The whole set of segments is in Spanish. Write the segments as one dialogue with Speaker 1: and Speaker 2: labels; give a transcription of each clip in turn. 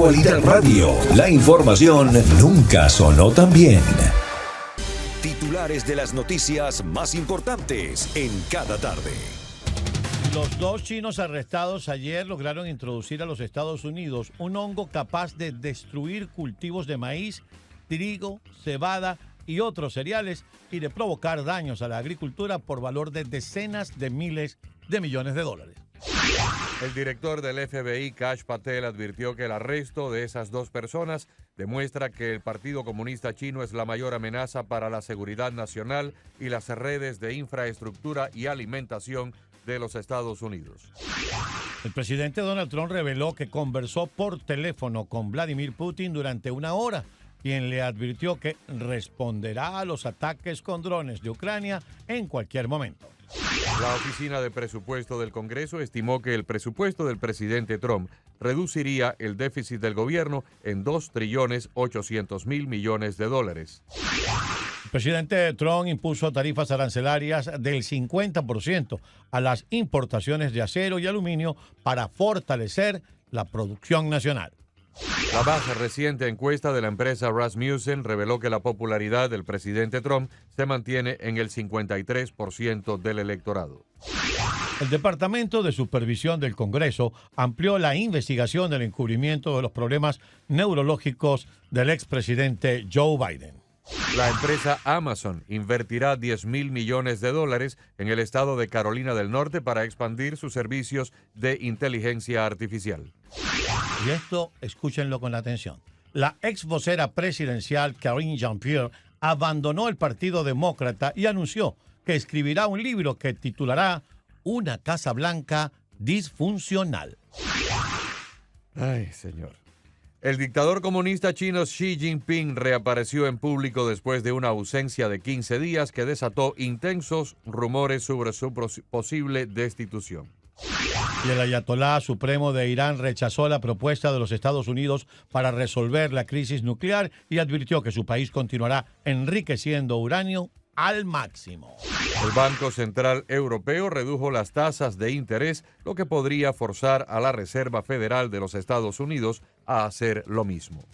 Speaker 1: Actualidad Radio, la información nunca sonó tan bien. Titulares de las noticias más importantes en cada tarde.
Speaker 2: Los dos chinos arrestados ayer lograron introducir a los Estados Unidos un hongo capaz de destruir cultivos de maíz, trigo, cebada y otros cereales y de provocar daños a la agricultura por valor de decenas de miles de millones de dólares.
Speaker 3: El director del FBI, Kash Patel, advirtió que el arresto de esas dos personas demuestra que el Partido Comunista Chino es la mayor amenaza para la seguridad nacional y las redes de infraestructura y alimentación de los Estados Unidos.
Speaker 2: El presidente Donald Trump reveló que conversó por teléfono con Vladimir Putin durante una hora, quien le advirtió que responderá a los ataques con drones de Ucrania en cualquier momento.
Speaker 3: La Oficina de Presupuesto del Congreso estimó que el presupuesto del presidente Trump reduciría el déficit del gobierno en $2.800.000.000.000.
Speaker 2: El presidente Trump impuso tarifas arancelarias del 50% a las importaciones de acero y aluminio para fortalecer la producción nacional.
Speaker 3: La más reciente encuesta de la empresa Rasmussen reveló que la popularidad del presidente Trump se mantiene en el 53% del electorado.
Speaker 2: El Departamento de Supervisión del Congreso amplió la investigación del encubrimiento de los problemas neurológicos del expresidente Joe Biden.
Speaker 3: La empresa Amazon invertirá $10.000 millones en el estado de Carolina del Norte para expandir sus servicios de inteligencia artificial.
Speaker 2: Y esto, escúchenlo con atención. La ex vocera presidencial Karine Jean-Pierre abandonó el Partido Demócrata y anunció que escribirá un libro que titulará Una Casa Blanca disfuncional.
Speaker 3: Ay, señor. El dictador comunista chino Xi Jinping reapareció en público después de una ausencia de 15 días que desató intensos rumores sobre su posible destitución.
Speaker 2: Y el ayatolá supremo de Irán rechazó la propuesta de los Estados Unidos para resolver la crisis nuclear y advirtió que su país continuará enriqueciendo uranio al máximo.
Speaker 3: El Banco Central Europeo redujo las tasas de interés, lo que podría forzar a la Reserva Federal de los Estados Unidos a hacer lo mismo.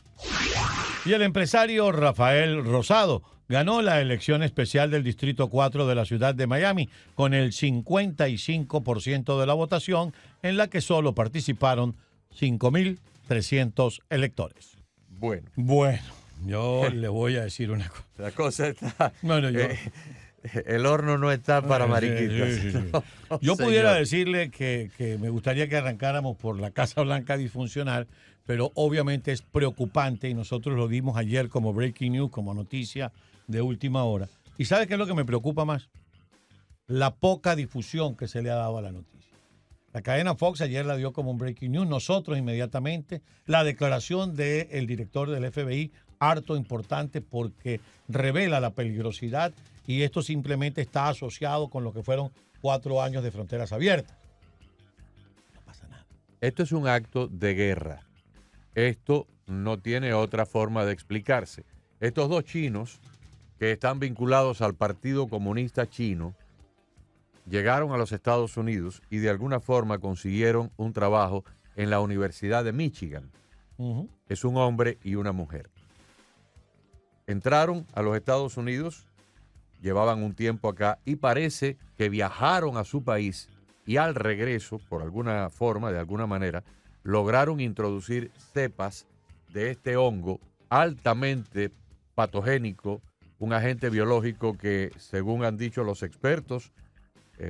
Speaker 2: Y el empresario Rafael Rosado ganó la elección especial del Distrito 4 de la ciudad de Miami con el 55% de la votación, en la que solo participaron 5.300 electores.
Speaker 3: Bueno,
Speaker 2: yo le voy a decir una cosa.
Speaker 3: La cosa está...
Speaker 2: Bueno,
Speaker 3: el horno no está para mariquitas.
Speaker 2: Sí.
Speaker 3: No,
Speaker 2: yo
Speaker 3: señor.
Speaker 2: pudiera decirle que me gustaría que arrancáramos por la Casa Blanca disfuncional, pero obviamente es preocupante y nosotros lo dimos ayer como breaking news, como noticia de última hora. ¿Y sabe qué es lo que me preocupa más? La poca difusión que se le ha dado a la noticia. La cadena Fox ayer la dio como un breaking news, nosotros inmediatamente. La declaración del director del FBI, harto importante porque revela la peligrosidad y esto simplemente está asociado con lo que fueron 4 años de fronteras abiertas. No pasa nada.
Speaker 3: Esto es un acto de guerra. Esto no tiene otra forma de explicarse. Estos dos chinos que están vinculados al Partido Comunista Chino llegaron a los Estados Unidos y de alguna forma consiguieron un trabajo en la Universidad de Michigan.
Speaker 2: Uh-huh.
Speaker 3: Es un hombre y una mujer. Entraron a los Estados Unidos, llevaban un tiempo acá y parece que viajaron a su país y al regreso, por alguna forma, de alguna manera, lograron introducir cepas de este hongo altamente patogénico, un agente biológico que, según han dicho los expertos,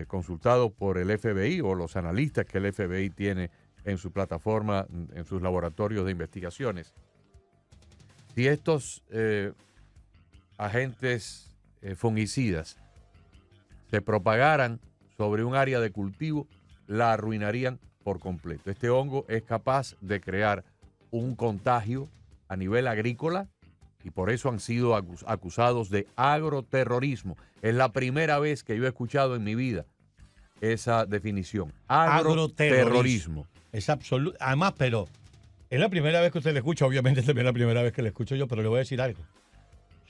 Speaker 3: consultados por el FBI o los analistas que el FBI tiene en su plataforma, en sus laboratorios de investigaciones, si estos agentes fungicidas se propagaran sobre un área de cultivo, la arruinarían por completo. Este hongo es capaz de crear un contagio a nivel agrícola y por eso han sido acusados de agroterrorismo. Es la primera vez que yo he escuchado en mi vida esa definición. Agroterrorismo.
Speaker 2: Es absoluto. Además, pero es la primera vez que usted le escucha, obviamente también es la primera vez que le escucho yo, pero le voy a decir algo.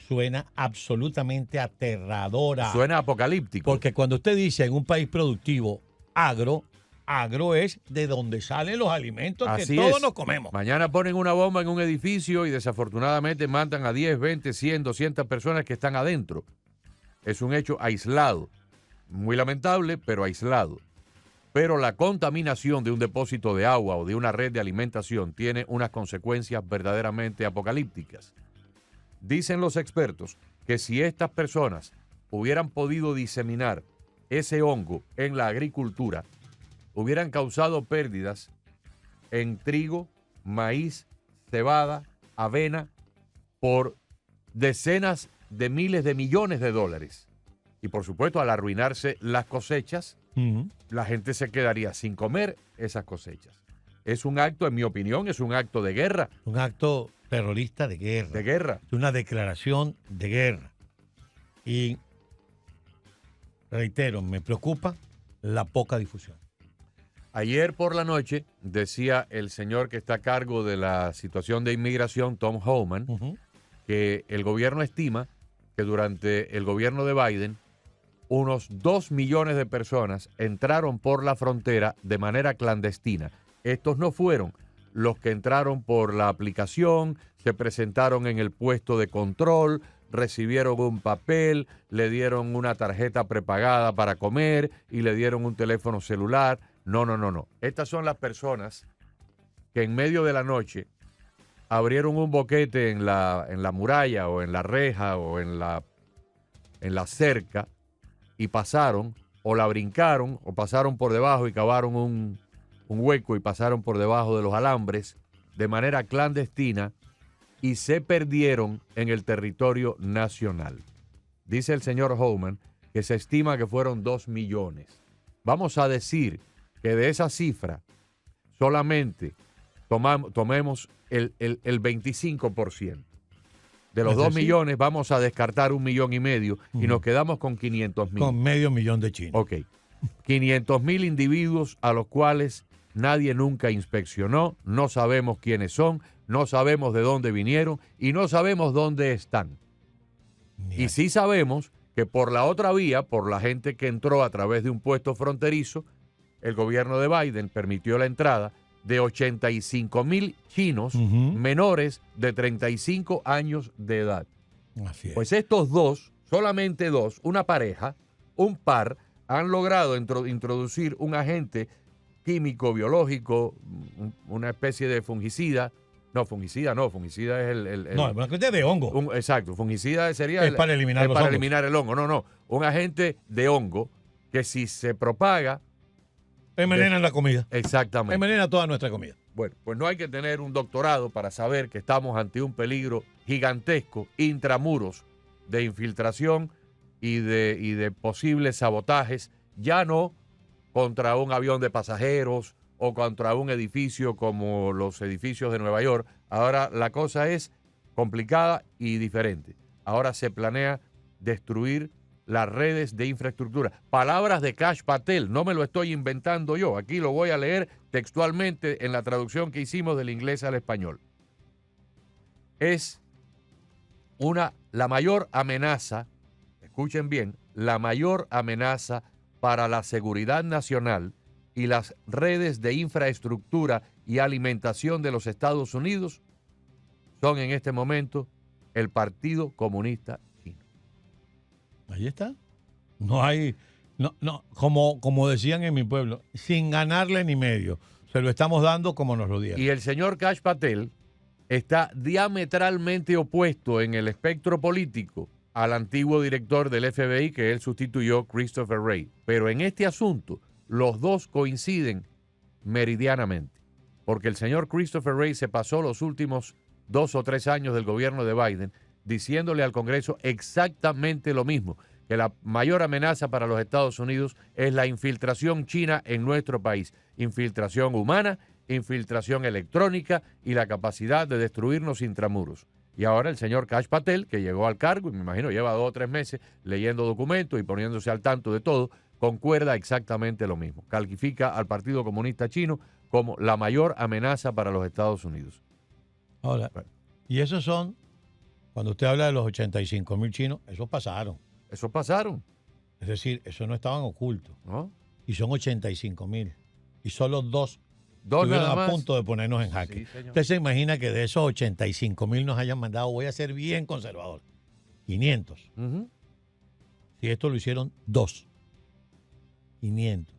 Speaker 2: Suena absolutamente aterradora.
Speaker 3: Suena apocalíptico.
Speaker 2: Porque cuando usted dice en un país productivo agro, agro es de donde salen los alimentos
Speaker 3: Así
Speaker 2: que todos
Speaker 3: es.
Speaker 2: nos comemos.
Speaker 3: Mañana ponen una bomba en un edificio y desafortunadamente matan a 10, 20, 100, 200 personas que están adentro. Es un hecho aislado. Muy lamentable, pero aislado. Pero la contaminación de un depósito de agua o de una red de alimentación tiene unas consecuencias verdaderamente apocalípticas. Dicen los expertos que si estas personas hubieran podido diseminar ese hongo en la agricultura, hubieran causado pérdidas en trigo, maíz, cebada, avena, por decenas de miles de millones de dólares. Y por supuesto, al arruinarse las cosechas, la gente se quedaría sin comer esas cosechas. Es un acto, en mi opinión, es un acto de guerra.
Speaker 2: Un acto terrorista de guerra.
Speaker 3: De guerra.
Speaker 2: Es una declaración de guerra. Y reitero, me preocupa la poca difusión.
Speaker 3: Ayer por la noche decía el señor que está a cargo de la situación de inmigración, Tom Homan, que el gobierno estima que durante el gobierno de Biden unos 2 millones de personas entraron por la frontera de manera clandestina. Estos no fueron los que entraron por la aplicación, se presentaron en el puesto de control, recibieron un papel, le dieron una tarjeta prepagada para comer y le dieron un teléfono celular. No. Estas son las personas que en medio de la noche abrieron un boquete en la muralla o en la reja o en la cerca y pasaron o la brincaron o pasaron por debajo y cavaron un hueco y pasaron por debajo de los alambres de manera clandestina y se perdieron en el territorio nacional. Dice el señor Homan que se estima que fueron 2 millones. Vamos a decir que de esa cifra solamente tomemos el 25%. De los 2 millones vamos a descartar 1,5 millones y nos quedamos con 500,000.
Speaker 2: Con medio millón de chinos.
Speaker 3: Ok. 500,000 individuos a los cuales nadie nunca inspeccionó, no sabemos quiénes son, no sabemos de dónde vinieron y no sabemos dónde están. Y sí sabemos que por la otra vía, por la gente que entró a través de un puesto fronterizo, el gobierno de Biden permitió la entrada de 85,000 chinos menores de 35 años de edad.
Speaker 2: Así es.
Speaker 3: Pues estos dos, solamente dos, una pareja, un par, han logrado introducir un agente químico, biológico, una especie de fungicida. No, fungicida es el
Speaker 2: no, es una cuestión de hongo.
Speaker 3: Exacto, fungicida sería
Speaker 2: es para eliminar los hongos.
Speaker 3: eliminar el hongo. No, un agente de hongo que si se propaga
Speaker 2: envenenan la comida.
Speaker 3: Exactamente.
Speaker 2: Envenena toda nuestra comida.
Speaker 3: Bueno, pues no hay que tener un doctorado para saber que estamos ante un peligro gigantesco, intramuros, de infiltración y de posibles sabotajes, ya no contra un avión de pasajeros o contra un edificio como los edificios de Nueva York. Ahora la cosa es complicada y diferente. Ahora se planea destruir las redes de infraestructura. Palabras de Kash Patel, no me lo estoy inventando yo. Aquí lo voy a leer textualmente en la traducción que hicimos del inglés al español. Es la mayor amenaza, escuchen bien, la mayor amenaza para la seguridad nacional y las redes de infraestructura y alimentación de los Estados Unidos son en este momento el Partido Comunista Chino.
Speaker 2: Ahí está. No hay, como decían en mi pueblo, sin ganarle ni medio. Se lo estamos dando como nos lo dieron.
Speaker 3: Y el señor Kash Patel está diametralmente opuesto en el espectro político al antiguo director del FBI que él sustituyó, Christopher Wray. Pero en este asunto, los dos coinciden meridianamente. Porque el señor Christopher Wray se pasó los últimos 2 o 3 años del gobierno de Biden diciéndole al Congreso exactamente lo mismo, que la mayor amenaza para los Estados Unidos es la infiltración china en nuestro país. Infiltración humana, infiltración electrónica y la capacidad de destruirnos intramuros. Y ahora el señor Kash Patel, que llegó al cargo, y me imagino lleva 2 o 3 meses leyendo documentos y poniéndose al tanto de todo, concuerda exactamente lo mismo. Califica al Partido Comunista Chino como la mayor amenaza para los Estados Unidos.
Speaker 2: Ahora, y esos son, cuando usted habla de los 85,000 chinos, esos pasaron.
Speaker 3: Esos pasaron.
Speaker 2: Es decir, esos no estaban ocultos.
Speaker 3: ¿No?
Speaker 2: Y son 85,000. y solo dos
Speaker 3: Dos
Speaker 2: estuvieron
Speaker 3: nada
Speaker 2: a
Speaker 3: más.
Speaker 2: punto de ponernos en jaque.
Speaker 3: Sí, señor.
Speaker 2: Usted se imagina que de esos 85,000 nos hayan mandado, voy a ser bien conservador, 500.
Speaker 3: Ujú.
Speaker 2: Si esto lo hicieron dos, 500.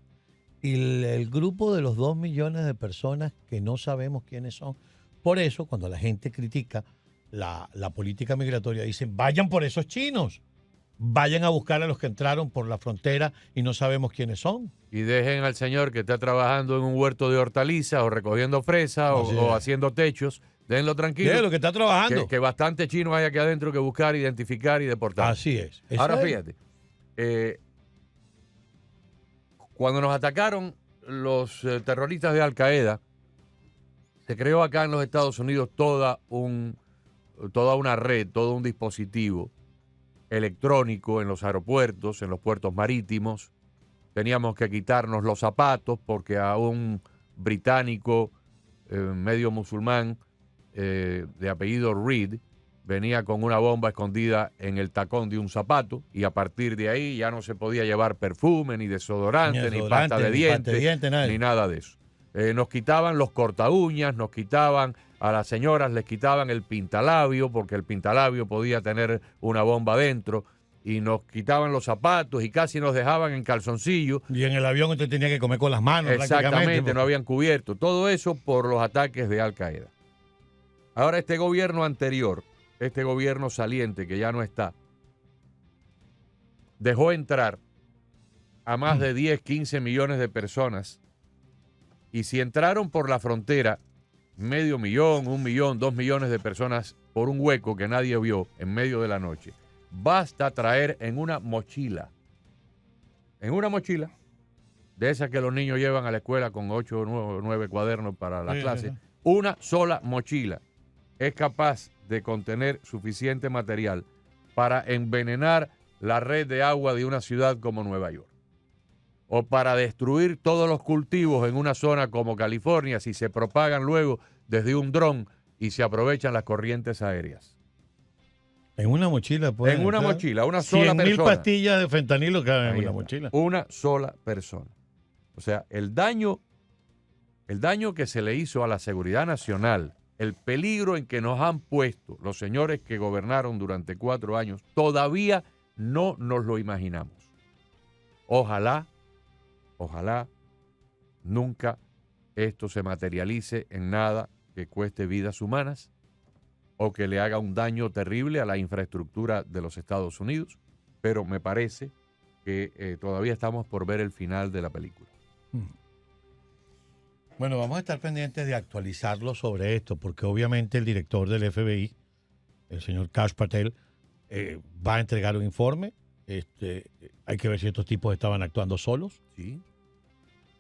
Speaker 2: Y el grupo de los 2 millones de personas que no sabemos quiénes son. Por eso, cuando la gente critica la política migratoria, dicen, vayan por esos chinos. Vayan a buscar a los que entraron por la frontera y no sabemos quiénes son.
Speaker 3: Y dejen al señor que está trabajando en un huerto de hortalizas o recogiendo fresas
Speaker 2: Así
Speaker 3: o
Speaker 2: es.
Speaker 3: haciendo techos. Déjenlo tranquilo.
Speaker 2: ¿Qué es lo que está trabajando?
Speaker 3: Que bastante chinos hay aquí adentro que buscar, identificar y deportar.
Speaker 2: Así es. Eso
Speaker 3: Ahora
Speaker 2: es.
Speaker 3: fíjate, cuando nos atacaron los terroristas de Al Qaeda, se creó acá en los Estados Unidos toda una red, todo un dispositivo electrónico en los aeropuertos, en los puertos marítimos. Teníamos que quitarnos los zapatos porque a un británico medio musulmán de apellido Reed venía con una bomba escondida en el tacón de un zapato y a partir de ahí ya no se podía llevar perfume, ni desodorante, ni pasta de dientes, ni nada de eso. Nos quitaban los corta uñas, nos quitaban, a las señoras les quitaban el pintalabio porque el pintalabio podía tener una bomba dentro y nos quitaban los zapatos y casi nos dejaban en calzoncillo.
Speaker 2: Y en el avión usted tenía que comer con las manos.
Speaker 3: Exactamente, no habían cubierto. Todo eso por los ataques de Al Qaeda. Ahora este gobierno anterior, este gobierno saliente que ya no está, dejó entrar a más de 10, 15 millones de personas. Y si entraron por la frontera 500,000, 1,000,000, 2 millones de personas por un hueco que nadie vio en medio de la noche, basta traer en una mochila, de esas que los niños llevan a la escuela con 8 o 9 cuadernos para la clase, una sola mochila es capaz de contener suficiente material para envenenar la red de agua de una ciudad como Nueva York. O para destruir todos los cultivos en una zona como California si se propagan luego desde un dron y se aprovechan las corrientes aéreas.
Speaker 2: En una mochila, pues.
Speaker 3: En una mochila, una sola
Speaker 2: 100,000
Speaker 3: persona.
Speaker 2: pastillas de fentanilo caben en
Speaker 3: Ahí
Speaker 2: una
Speaker 3: está.
Speaker 2: mochila.
Speaker 3: Una sola persona. O sea, el daño que se le hizo a la seguridad nacional, el peligro en que nos han puesto los señores que gobernaron durante 4 años, todavía no nos lo imaginamos. Ojalá nunca esto se materialice en nada que cueste vidas humanas o que le haga un daño terrible a la infraestructura de los Estados Unidos, pero me parece que todavía estamos por ver el final de la película.
Speaker 2: Bueno, vamos a estar pendientes de actualizarlo sobre esto, porque obviamente el director del FBI, el señor Kash Patel, va a entregar un informe. Hay que ver si estos tipos estaban actuando solos.
Speaker 3: ¿Sí?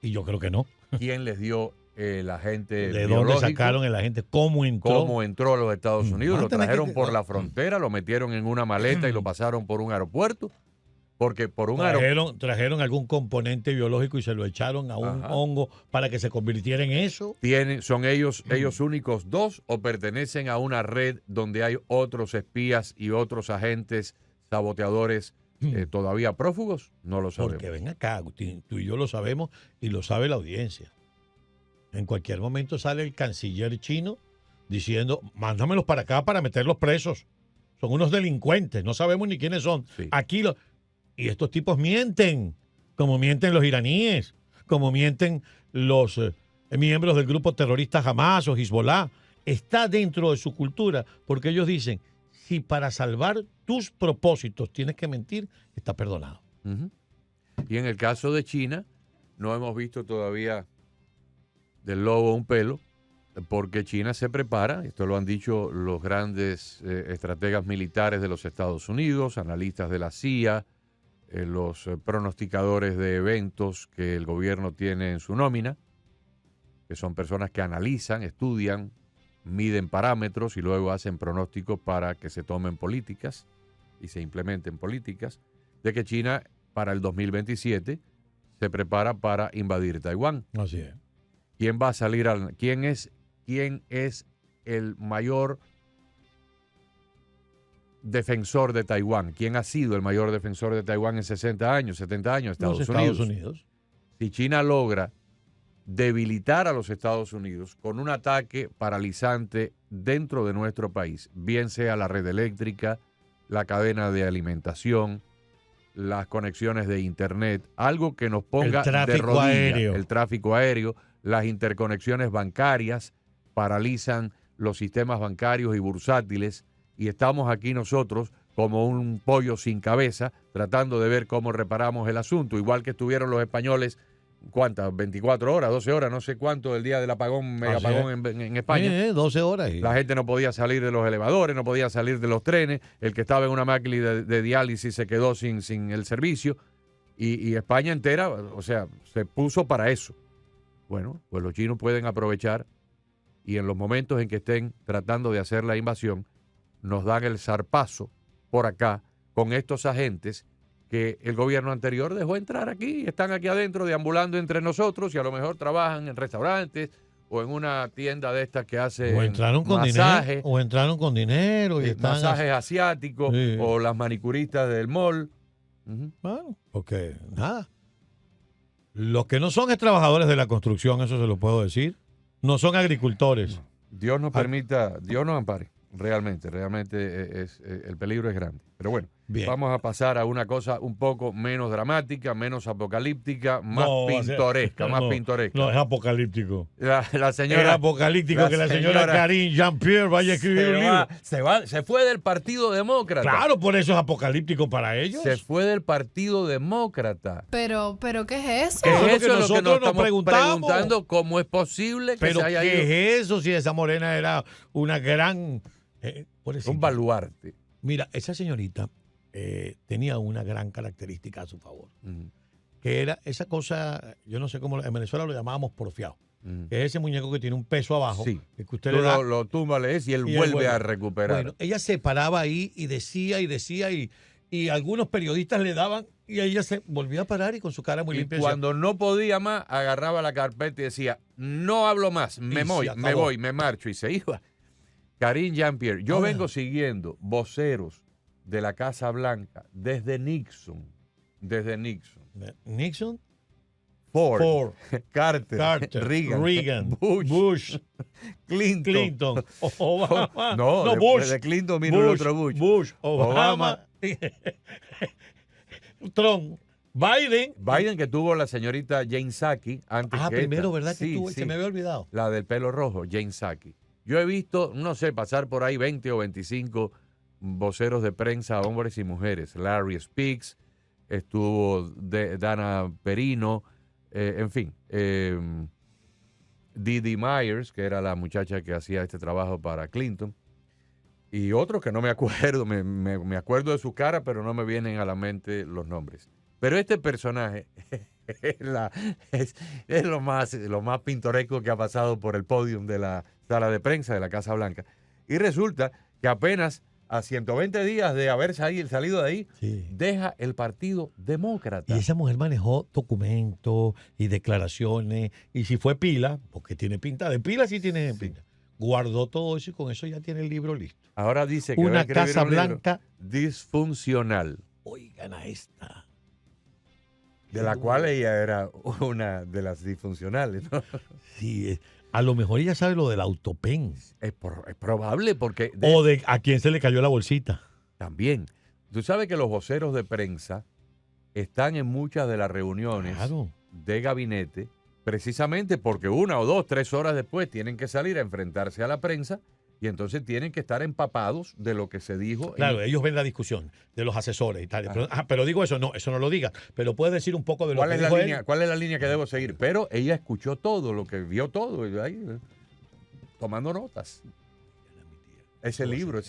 Speaker 2: Y yo creo que no.
Speaker 3: ¿Quién les dio el agente
Speaker 2: ¿De
Speaker 3: biológico?
Speaker 2: dónde sacaron el agente? ¿Cómo entró?
Speaker 3: ¿Cómo entró a los Estados Unidos?
Speaker 2: Van a
Speaker 3: Lo
Speaker 2: tener
Speaker 3: trajeron
Speaker 2: que-
Speaker 3: por la frontera, lo metieron en una maleta y lo pasaron por un aeropuerto. Porque por un aeropuerto
Speaker 2: Trajeron algún componente biológico y se lo echaron a un
Speaker 3: Ajá.
Speaker 2: hongo para que se convirtiera en eso.
Speaker 3: son ellos únicos dos o pertenecen a una red donde hay otros espías y otros agentes saboteadores todavía prófugos. No lo sabemos.
Speaker 2: Porque ven acá, Agustín, tú y yo lo sabemos y lo sabe la audiencia. En cualquier momento sale el canciller chino diciendo, mándamelos para acá para meterlos presos. Son unos delincuentes, no sabemos ni quiénes son.
Speaker 3: Sí.
Speaker 2: Y estos tipos mienten, como mienten los iraníes, como mienten los miembros del grupo terrorista Hamas o Hezbollah. Está dentro de su cultura, porque ellos dicen, si para salvar tus propósitos tienes que mentir, está perdonado.
Speaker 3: Ujú. Y en el caso de China, no hemos visto todavía del lobo un pelo, porque China se prepara, esto lo han dicho los grandes estrategas militares de los Estados Unidos, analistas de la CIA, los pronosticadores de eventos que el gobierno tiene en su nómina, que son personas que analizan, estudian, miden parámetros y luego hacen pronósticos para que se tomen políticas y se implementen políticas, de que China para el 2027 se prepara para invadir Taiwán.
Speaker 2: Así es.
Speaker 3: ¿Quién va a salir quién es el mayor defensor de Taiwán? ¿Quién ha sido el mayor defensor de Taiwán en 60 años, 70 años?
Speaker 2: Los Estados Unidos.
Speaker 3: Si China logra debilitar a los Estados Unidos con un ataque paralizante dentro de nuestro país, bien sea la red eléctrica, la cadena de alimentación, las conexiones de internet, algo que nos ponga de rodillas, el tráfico aéreo, las interconexiones bancarias, paralizan los sistemas bancarios y bursátiles, y estamos aquí nosotros como un pollo sin cabeza, tratando de ver cómo reparamos el asunto, igual que estuvieron los españoles, ¿cuántas? 24 horas, 12 horas, no sé cuánto del día del apagón, mega apagón en España.
Speaker 2: 12 horas.
Speaker 3: La gente no podía salir de los elevadores, no podía salir de los trenes, el que estaba en una máquina de diálisis se quedó sin el servicio, y España entera, o sea, se puso para eso. Bueno, pues los chinos pueden aprovechar y en los momentos en que estén tratando de hacer la invasión, nos dan el zarpazo por acá con estos agentes que el gobierno anterior dejó entrar aquí, están aquí adentro deambulando entre nosotros y a lo mejor trabajan en restaurantes o en una tienda de estas que hace masajes.
Speaker 2: O entraron con dinero. Y están
Speaker 3: masajes asiáticos, sí, o las manicuristas del mall.
Speaker 2: Bueno, porque nada. Los que no son trabajadores de la construcción, eso se lo puedo decir. No son agricultores.
Speaker 3: Dios nos permita, Dios nos ampare. Realmente el peligro es grande. Pero bueno, bien, vamos a pasar a una cosa un poco menos dramática, menos apocalíptica, más pintoresca, más pintoresca.
Speaker 2: No, es apocalíptico.
Speaker 3: La señora...
Speaker 2: Es apocalíptico que la señora Karine Jean-Pierre vaya a escribir un libro.
Speaker 3: Se fue del Partido Demócrata.
Speaker 2: Claro, por eso es apocalíptico para ellos.
Speaker 3: Se fue del Partido Demócrata.
Speaker 4: Pero ¿qué es eso?
Speaker 3: ¿Qué es eso? Lo que nos estamos preguntando, ¿cómo es posible que se haya ido?
Speaker 2: ¿Qué es eso si esa morena era una gran...
Speaker 3: un baluarte?
Speaker 2: Mira, esa señorita tenía una gran característica a su favor, que era esa cosa, yo no sé cómo, en Venezuela lo llamábamos porfiado, que es ese muñeco que tiene un peso abajo,
Speaker 3: sí,
Speaker 2: que usted le da,
Speaker 3: lo tumba y él vuelve a recuperar.
Speaker 2: Bueno, ella se paraba ahí y decía y algunos periodistas le daban y ella se volvía a parar y con su cara muy limpia.
Speaker 3: Y cuando no podía más, agarraba la carpeta y decía, no hablo más, me voy, me marcho, y se iba. Karine Jean-Pierre, yo vengo siguiendo voceros de la Casa Blanca desde Nixon.
Speaker 2: ¿Nixon?
Speaker 3: Ford. Carter.
Speaker 2: Reagan.
Speaker 3: Bush. Clinton.
Speaker 2: Obama.
Speaker 3: No,
Speaker 2: Bush.
Speaker 3: De Clinton vino el otro Bush.
Speaker 2: Obama. Trump. Biden,
Speaker 3: que tuvo la señorita Jane Psaki antes que
Speaker 2: primero,
Speaker 3: esta.
Speaker 2: ¿Verdad que tuvo? Se me había olvidado.
Speaker 3: La del pelo rojo, Jane Psaki. Yo he visto, no sé, pasar por ahí 20 o 25 voceros de prensa, hombres y mujeres. Larry Speaks, estuvo Dana Perino, en fin. Dee Myers, que era la muchacha que hacía este trabajo para Clinton. Y otros que no me acuerdo, me acuerdo de su cara, pero no me vienen a la mente los nombres. Pero este personaje es lo más pintoresco que ha pasado por el podium de la sala de prensa de la Casa Blanca. Y resulta que apenas a 120 días de haber salido de ahí, deja el Partido Demócrata.
Speaker 2: Y esa mujer manejó documentos y declaraciones, y si fue pila, porque tiene pinta, de pila sí tiene pinta, guardó todo eso y con eso ya tiene el libro listo.
Speaker 3: Ahora dice que
Speaker 2: una Casa Blanca
Speaker 3: disfuncional.
Speaker 2: Oigan a esta.
Speaker 3: De la cual ella era una de las disfuncionales, ¿no?
Speaker 2: Sí, a lo mejor ella sabe lo del autopen.
Speaker 3: Es probable porque...
Speaker 2: O de a quién se le cayó la bolsita.
Speaker 3: También. Tú sabes que los voceros de prensa están en muchas de las reuniones de gabinete precisamente porque 1 o 2, 3 horas después tienen que salir a enfrentarse a la prensa y entonces tienen que estar empapados de lo que se dijo.
Speaker 2: Claro, ellos ven la discusión de los asesores y tal. Pero digo eso no lo diga. Pero puedes decir un poco de lo que dijo él.
Speaker 3: ¿Cuál es la línea que debo seguir? Pero ella escuchó todo, lo que vio todo, ahí, tomando notas. Ese libro.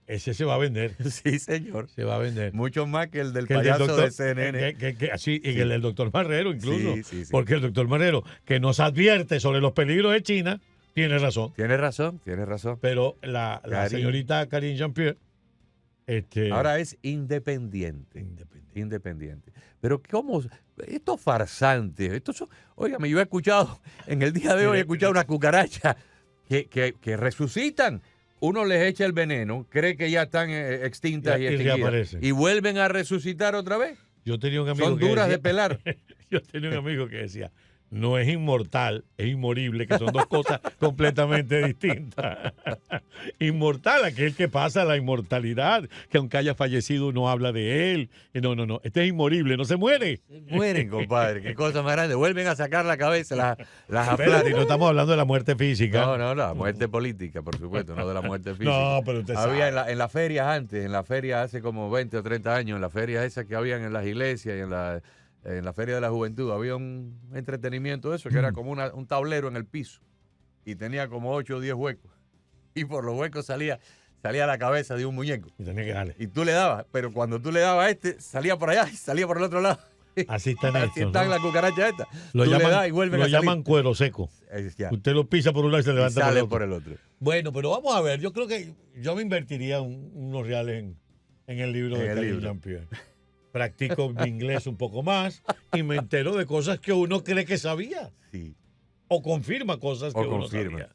Speaker 2: Ese se va a vender.
Speaker 3: Sí, señor.
Speaker 2: Se va a vender.
Speaker 3: Mucho más que el del payaso de CNN.
Speaker 2: Y el del doctor Marrero incluso.
Speaker 3: Sí.
Speaker 2: Porque el doctor Marrero, que nos advierte sobre los peligros de China, tiene razón.
Speaker 3: Tiene razón.
Speaker 2: Pero la señorita Karine Jean-Pierre
Speaker 3: ahora es independiente. Pero ¿cómo? Estos farsantes, óigame, yo he escuchado, en el día de hoy he escuchado una cucaracha que resucitan. Uno les echa el veneno, cree que ya están extintas y extinguidas, y vuelven a resucitar otra vez.
Speaker 2: Yo tenía un amigo
Speaker 3: Son duras de pelar.
Speaker 2: Yo tenía un amigo que decía, no es inmortal, es inmorible, que son dos cosas completamente distintas. Inmortal, aquel que pasa la inmortalidad, que aunque haya fallecido no habla de él. No. Este es inmorible, no se muere.
Speaker 3: Mueren, compadre. Qué cosa más grande. Vuelven a sacar la cabeza, las
Speaker 2: Espérate,
Speaker 3: aplastan.
Speaker 2: no estamos hablando de la muerte física.
Speaker 3: No, la muerte política, por supuesto, no de la muerte física.
Speaker 2: No, pero usted
Speaker 3: Había
Speaker 2: sabe.
Speaker 3: en las ferias antes, en las ferias hace como 20 o 30 años, en las ferias esas que habían en las iglesias y en la Feria de la Juventud, había un entretenimiento de eso que era como un tablero en el piso y tenía como 8 o 10 huecos. Y por los huecos salía la cabeza de un muñeco.
Speaker 2: Y tenía que darle.
Speaker 3: Y tú le dabas, pero cuando tú le dabas a este, salía por allá y salía por el otro lado.
Speaker 2: Así están
Speaker 3: Así
Speaker 2: hechos,
Speaker 3: están
Speaker 2: ¿no?
Speaker 3: las cucarachas estas.
Speaker 2: Lo
Speaker 3: Tú le das
Speaker 2: llaman,
Speaker 3: y vuelven
Speaker 2: lo
Speaker 3: a salir.
Speaker 2: llaman cuero seco.
Speaker 3: Ya.
Speaker 2: Usted lo pisa por un lado y se
Speaker 3: Y
Speaker 2: levanta
Speaker 3: sale
Speaker 2: por el otro.
Speaker 3: por el otro.
Speaker 2: Bueno, pero vamos a ver. Yo creo que yo me invertiría unos reales en el libro
Speaker 3: En
Speaker 2: de
Speaker 3: el
Speaker 2: Karine
Speaker 3: libro.
Speaker 2: Jean-Pierre. Practico mi inglés un poco más y me entero de cosas que uno cree que sabía.
Speaker 3: Sí.
Speaker 2: O confirma cosas que
Speaker 3: O
Speaker 2: uno
Speaker 3: confirma.
Speaker 2: sabía.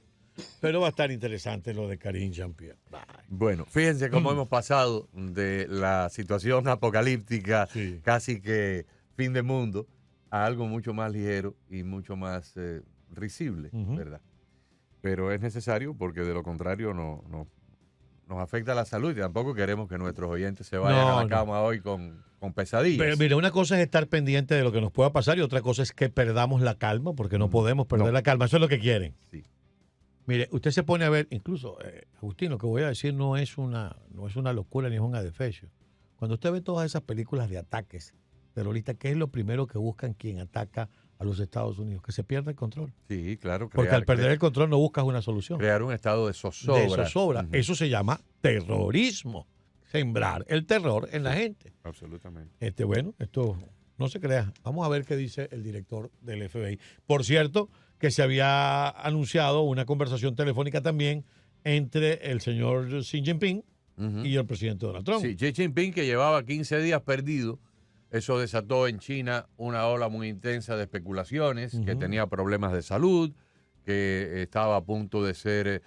Speaker 2: Pero va a estar interesante lo de Karine Jean-Pierre. Bye.
Speaker 3: Bueno, fíjense cómo hemos pasado de la situación apocalíptica,
Speaker 2: Sí.
Speaker 3: casi que fin de mundo, a algo mucho más ligero y mucho más risible,
Speaker 2: Ujú.
Speaker 3: ¿verdad? Pero es necesario porque de lo contrario nos afecta la salud y tampoco queremos que nuestros oyentes se vayan a la cama hoy con pesadillas.
Speaker 2: Pero mire, una cosa es estar pendiente de lo que nos pueda pasar y otra cosa es que perdamos la calma porque no podemos perder
Speaker 3: No.
Speaker 2: la calma. Eso es lo que quieren.
Speaker 3: Sí.
Speaker 2: Mire, usted se pone a ver, incluso, Agustín, lo que voy a decir no es una locura ni es un adefesio. Cuando usted ve todas esas películas de ataques terroristas, ¿qué es lo primero que buscan quien ataca a los Estados Unidos? Que se pierda el control.
Speaker 3: Sí, claro.
Speaker 2: Porque al perder el control no buscas una solución.
Speaker 3: crear un estado de zozobra.
Speaker 2: De zozobra.
Speaker 3: Ujú.
Speaker 2: Eso se llama terrorismo. Sembrar el terror en la gente.
Speaker 3: Absolutamente.
Speaker 2: Bueno, esto no se crea. Vamos a ver qué dice el director del FBI. Por cierto, que se había anunciado una conversación telefónica también entre el señor Xi Jinping
Speaker 3: Ujú.
Speaker 2: y el presidente Donald Trump.
Speaker 3: Sí, Xi Jinping, que llevaba 15 días perdido, eso desató en China una ola muy intensa de especulaciones, que
Speaker 2: Ujú.
Speaker 3: tenía problemas de salud, que estaba a punto de ser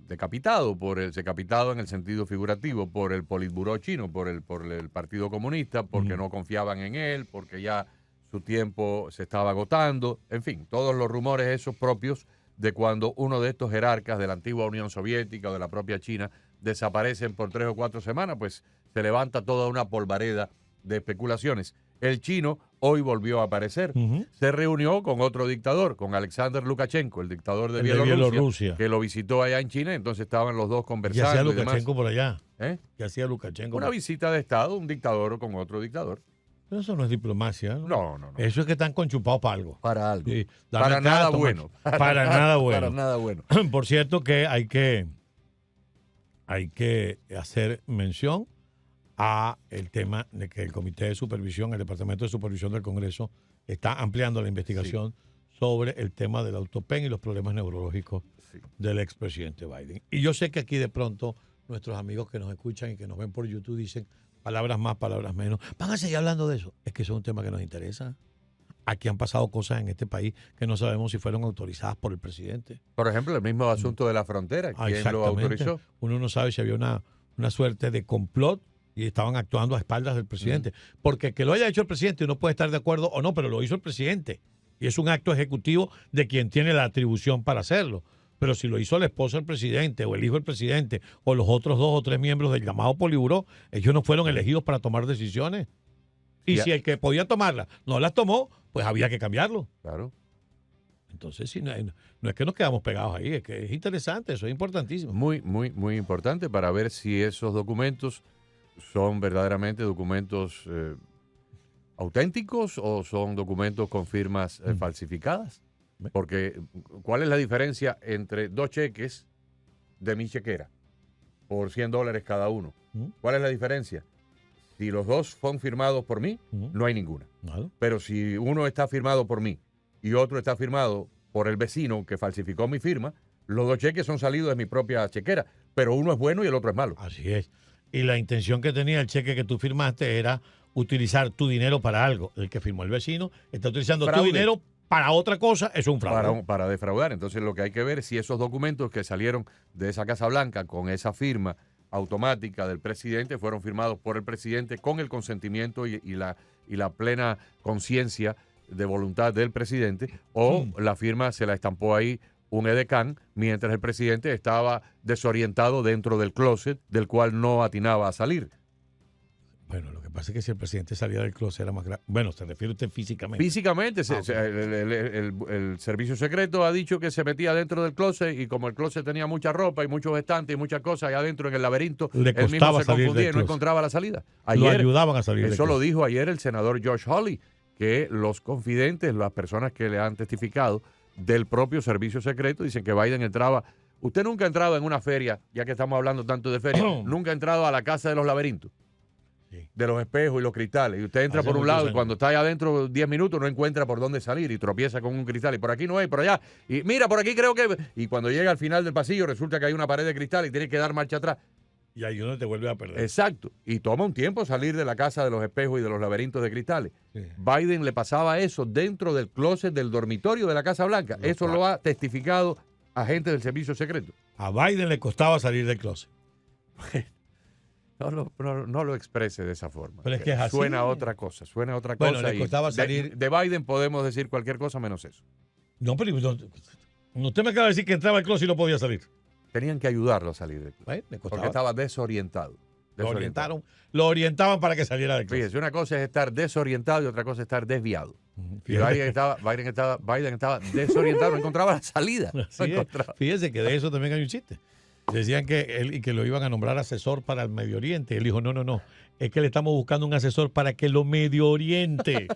Speaker 3: decapitado decapitado en el sentido figurativo por el Politburó chino, por el Partido Comunista, porque
Speaker 2: Ujú.
Speaker 3: no confiaban en él, porque ya su tiempo se estaba agotando, en fin, todos los rumores esos propios de cuando uno de estos jerarcas de la antigua Unión Soviética o de la propia China desaparecen por 3 o 4 semanas, pues se levanta toda una polvareda de especulaciones. El chino hoy volvió a aparecer.
Speaker 2: Ujú.
Speaker 3: Se reunió con otro dictador, con Alexander Lukashenko, el dictador de
Speaker 2: El de
Speaker 3: Bielorrusia,
Speaker 2: Bielorrusia.
Speaker 3: que lo visitó allá en China, entonces estaban los dos
Speaker 2: ¿Qué
Speaker 3: conversando
Speaker 2: hacía
Speaker 3: y demás.
Speaker 2: Lukashenko por allá?
Speaker 3: ¿Eh?
Speaker 2: ¿Qué hacía Lukashenko?
Speaker 3: Una visita de Estado, un dictador con otro dictador.
Speaker 2: Pero eso no es diplomacia, ¿no?
Speaker 3: No.
Speaker 2: Eso es que están conchupados para algo.
Speaker 3: Para algo.
Speaker 2: Sí, dame
Speaker 3: Para
Speaker 2: acá,
Speaker 3: nada
Speaker 2: toma
Speaker 3: bueno.
Speaker 2: aquí. Para nada bueno.
Speaker 3: Para nada bueno.
Speaker 2: Por cierto que hay que hacer mención a el tema de que el Comité de Supervisión, el Departamento de Supervisión del Congreso, está ampliando la investigación sobre el tema del autopen y los problemas neurológicos
Speaker 3: Sí.
Speaker 2: del expresidente Biden. Y yo sé que aquí de pronto nuestros amigos que nos escuchan y que nos ven por YouTube dicen palabras más, palabras menos. Van a seguir hablando de eso. Es que eso es un tema que nos interesa. Aquí han pasado cosas en este país que no sabemos si fueron autorizadas por el presidente.
Speaker 3: Por ejemplo, el mismo asunto de la frontera. ¿Quién lo
Speaker 2: Exactamente.
Speaker 3: autorizó?
Speaker 2: Uno no sabe si había una suerte de complot y estaban actuando a espaldas del presidente. Porque que lo haya hecho el presidente uno puede estar de acuerdo o no, pero lo hizo el presidente. Y es un acto ejecutivo de quien tiene la atribución para hacerlo. Pero si lo hizo la esposa del presidente o el hijo del presidente o los otros 2 o 3 miembros del llamado Politburó, ellos no fueron elegidos para tomar decisiones. Y
Speaker 3: Ya.
Speaker 2: si el que podía tomarlas no las tomó, pues había que cambiarlo.
Speaker 3: Claro.
Speaker 2: Entonces, sí, no es que nos quedamos pegados ahí, es que es interesante, eso es importantísimo.
Speaker 3: Muy, muy, muy importante para ver si esos documentos son verdaderamente documentos auténticos o son documentos con firmas falsificadas. Porque, ¿cuál es la diferencia entre 2 cheques de mi chequera por $100 cada uno? ¿Cuál es la diferencia? Si los dos son firmados por mí, no hay ninguna.
Speaker 2: Claro.
Speaker 3: Pero si uno está firmado por mí y otro está firmado por el vecino que falsificó mi firma, los 2 cheques son salidos de mi propia chequera, pero uno es bueno y el otro es malo.
Speaker 2: Así es. Y la intención que tenía el cheque que tú firmaste era utilizar tu dinero para algo. El que firmó el vecino está utilizando
Speaker 3: Fraude.
Speaker 2: tu dinero para otra cosa, eso es un fraude.
Speaker 3: Para defraudar. Entonces lo que hay que ver es si esos documentos que salieron de esa Casa Blanca con esa firma automática del presidente fueron firmados por el presidente con el consentimiento y la plena conciencia de voluntad del presidente, o la firma se la estampó ahí un edecán, mientras el presidente estaba desorientado dentro del closet, del cual no atinaba a salir.
Speaker 2: Bueno, lo que pasa es que si el presidente salía del closet era más grave. Bueno, se refiere usted físicamente.
Speaker 3: Físicamente,
Speaker 2: Okay.
Speaker 3: el servicio secreto ha dicho que se metía dentro del closet, y como el closet tenía mucha ropa y muchos estantes y muchas cosas, y adentro en el laberinto,
Speaker 2: Le
Speaker 3: él mismo
Speaker 2: costaba
Speaker 3: se
Speaker 2: salir
Speaker 3: confundía
Speaker 2: del
Speaker 3: y no
Speaker 2: closet.
Speaker 3: encontraba la salida.
Speaker 2: Lo
Speaker 3: Ayer,
Speaker 2: ayudaban a salir del
Speaker 3: eso lo
Speaker 2: closet.
Speaker 3: dijo ayer el senador Josh Hawley, que los confidentes, las personas que le han testificado del propio servicio secreto, dicen que Biden entraba. Usted nunca ha entrado en una feria, ya que estamos hablando tanto de feria, nunca ha entrado a la casa de los laberintos,
Speaker 2: Sí.
Speaker 3: de los espejos y los cristales, y usted entra
Speaker 2: Hace
Speaker 3: por un
Speaker 2: muchos
Speaker 3: lado y
Speaker 2: años.
Speaker 3: cuando está allá adentro 10 minutos no encuentra por dónde salir y tropieza con un cristal, y por aquí no hay, por allá, y mira, por aquí creo que... Y cuando llega al final del pasillo resulta que hay una pared de cristal y tiene que dar marcha atrás.
Speaker 2: Y ahí uno te vuelve a perder.
Speaker 3: Exacto. Y toma un tiempo salir de la casa de los espejos y de los laberintos de cristales.
Speaker 2: Sí.
Speaker 3: Biden le pasaba eso dentro del closet del dormitorio de la Casa Blanca. Eso lo ha testificado agentes del servicio secreto.
Speaker 2: A Biden le costaba salir del closet.
Speaker 3: No lo exprese de esa forma.
Speaker 2: Pero es que es así.
Speaker 3: Suena a otra cosa, suena a otra
Speaker 2: Bueno,
Speaker 3: cosa.
Speaker 2: le
Speaker 3: y
Speaker 2: costaba salir-
Speaker 3: de Biden podemos decir cualquier cosa menos eso.
Speaker 2: No, pero usted me acaba de decir que entraba al closet y no podía salir.
Speaker 3: Tenían que ayudarlo a salir del closet.
Speaker 2: Bueno, le
Speaker 3: Porque
Speaker 2: costaba.
Speaker 3: estaba desorientado.
Speaker 2: Lo orientaban para que saliera del closet.
Speaker 3: Fíjese, una cosa es estar desorientado y otra cosa es estar desviado. Y
Speaker 2: Fíjate.
Speaker 3: Biden estaba desorientado, no encontraba la salida. No
Speaker 2: Así es.
Speaker 3: encontraba.
Speaker 2: Fíjese que de eso también hay un chiste. Decían que él y que lo iban a nombrar asesor para el Medio Oriente. Él dijo, no. Es que le estamos buscando un asesor para que lo Medio Oriente.